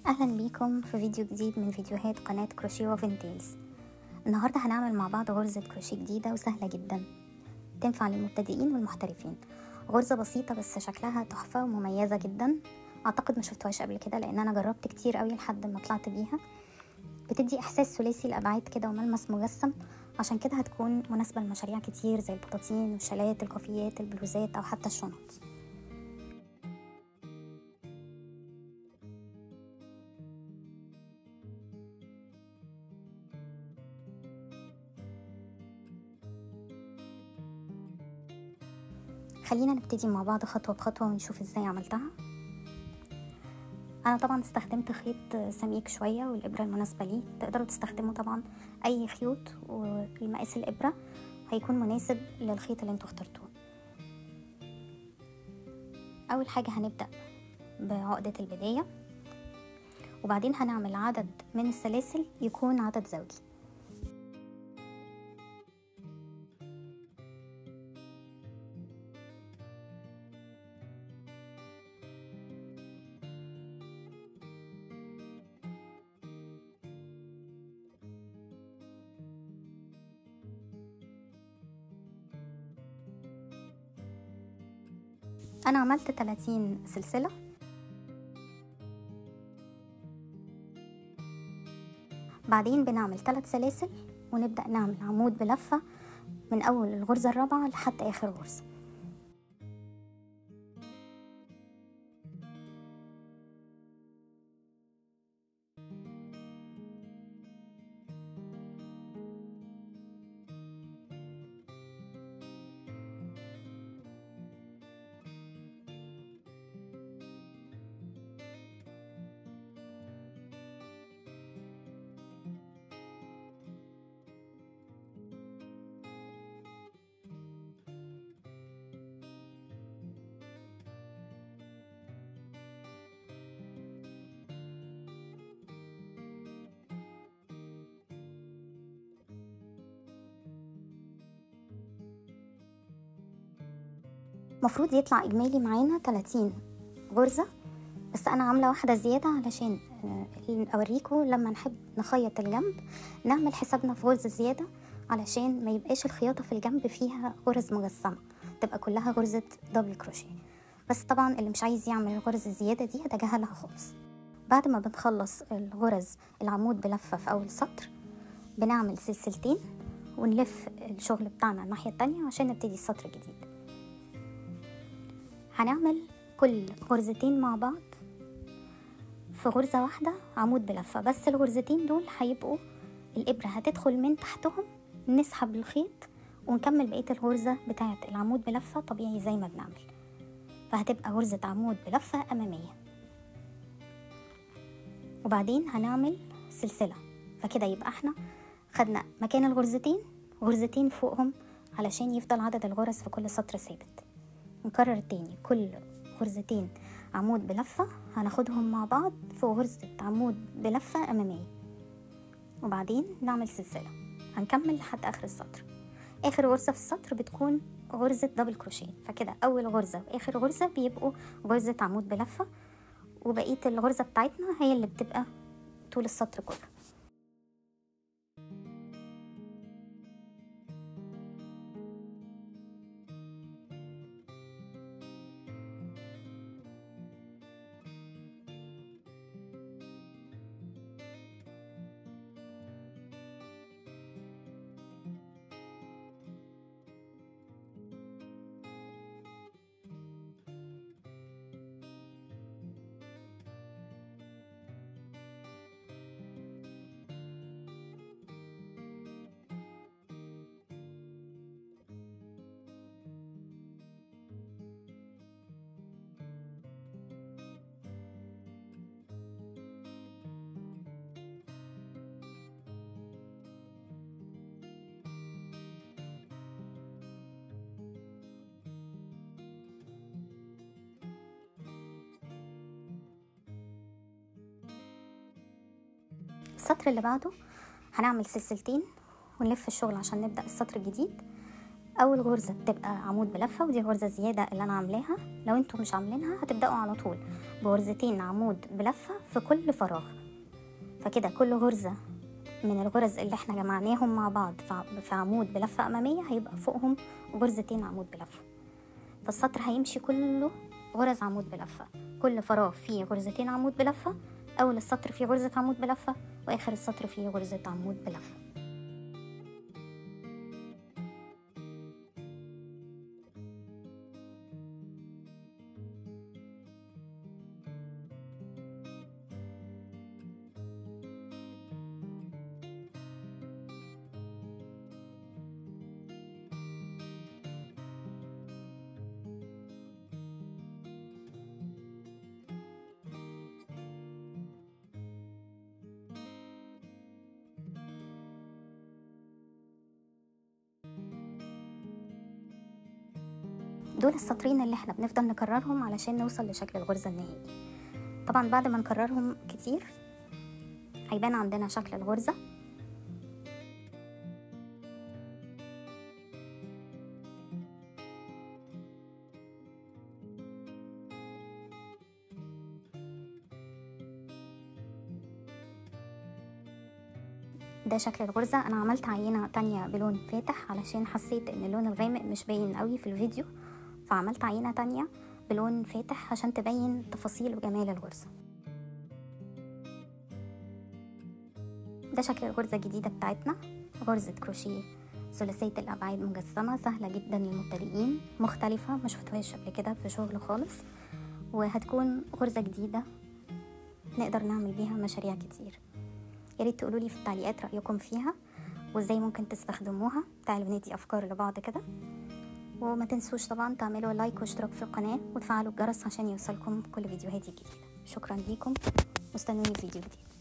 اهلا بيكم في فيديو جديد من فيديوهات قناة كروشيه وفينتيلز. النهاردة هنعمل مع بعض غرزة كروشيه جديدة وسهلة جدا، تنفع للمبتدئين والمحترفين. غرزة بسيطة بس شكلها تحفة ومميزة جدا. اعتقد ما شفتوهاش قبل كده لان انا جربت كتير قوي لحد ما طلعت بيها. بتدي احساس ثلاثي الابعاد كده وملمس مجسم، عشان كده هتكون مناسبة لمشاريع كتير زي البطاطين والشالات الكوفيات البلوزات او حتى الشنط. خلينا نبتدي مع بعض خطوة بخطوة ونشوف ازاي عملتها. انا طبعا استخدمت خيط سميك شوية والابرة المناسبة ليه. تقدروا تستخدموا طبعا اي خيوط، والمقاس الابرة هيكون مناسب للخيط اللي انتوا اخترتوه. اول حاجة هنبدأ بعقدة البداية، وبعدين هنعمل عدد من السلاسل يكون عدد زوجي. انا عملت 30 سلسلة. بعدين بنعمل 3 سلاسل ونبدأ نعمل عمود بلفة من اول الغرزة الرابعة لحد اخر غرزة. مفروض يطلع اجمالي معانا 30 غرزة، بس انا عاملة واحدة زيادة علشان اوريكم لما نحب نخيط الجنب نعمل حسابنا في غرزة زيادة، علشان ما يبقاش الخياطة في الجنب فيها غرز مجسمة، تبقى كلها غرزة دبل كروشيه. بس طبعا اللي مش عايز يعمل الغرز الزيادة دي هتجاهلها خالص. بعد ما بنخلص الغرز العمود بلفة في اول سطر بنعمل سلسلتين ونلف الشغل بتاعنا الناحية التانية عشان نبتدي السطر الجديد. هنعمل كل غرزتين مع بعض في غرزة واحدة عمود بلفة، بس الغرزتين دول هيبقوا الإبرة هتدخل من تحتهم، نسحب الخيط ونكمل بقية الغرزة بتاعة العمود بلفة طبيعي زي ما بنعمل، فهتبقى غرزة عمود بلفة أمامية. وبعدين هنعمل سلسلة، فكده يبقى احنا خدنا مكان الغرزتين غرزتين فوقهم علشان يفضل عدد الغرز في كل سطر ثابت. نكرر تاني، كل غرزتين عمود بلفة هناخدهم مع بعض فوق غرزة عمود بلفة أمامية، وبعدين نعمل سلسلة. هنكمل لحد آخر السطر. آخر غرزة في السطر بتكون غرزة دبل كروشيه، فكده أول غرزة وآخر غرزة بيبقوا غرزة عمود بلفة، وبقية الغرزة بتاعتنا هي اللي بتبقى طول السطر كله. السطر اللي بعده هنعمل سلسلتين ونلف الشغل عشان نبدأ السطر الجديد. اول غرزة بتبقى عمود بلفة، ودي غرزة زيادة اللي انا عاملاها. لو انتوا مش عاملينها هتبدأوا على طول بغرزتين عمود بلفة في كل فراغ. فكده كل غرزة من الغرز اللي احنا جمعناهم مع بعض في عمود بلفة امامية هيبقى فوقهم غرزتين عمود بلفة. فالسطر هيمشي كله غرز عمود بلفة، كل فراغ فيه غرزتين عمود بلفة، اول السطر فيه غرزة عمود بلفة، واخر السطر فيه غرزة عمود بلفة. دول السطرين اللي احنا بنفضل نكررهم علشان نوصل لشكل الغرزة النهائي. طبعا بعد ما نكررهم كتير هيبان عندنا شكل الغرزة. ده شكل الغرزة. انا عملت عينة تانية بلون فاتح علشان حسيت ان اللون الغامق مش باين قوي في الفيديو، فعملت عينة تانية بلون فاتح عشان تبين تفاصيل وجمال الغرزة. ده شكل الغرزة الجديدة بتاعتنا، غرزة كروشيه ثلاثية الابعاد مجسمة، سهلة جدا للمبتدئين، مختلفة ما شفتهاش قبل كده في شغل خالص، وهتكون غرزة جديدة نقدر نعمل بيها مشاريع كتير. يا ريت تقولوا لي في التعليقات رأيكم فيها وازاي ممكن تستخدموها. تعالوا ندي افكار لبعض كده، وما تنسوش طبعا تعملوا لايك واشتراك في القناة وتفعلوا الجرس عشان يوصلكم كل فيديوهاتي الجديدة. شكرا ليكم واستنوني في فيديو جديد.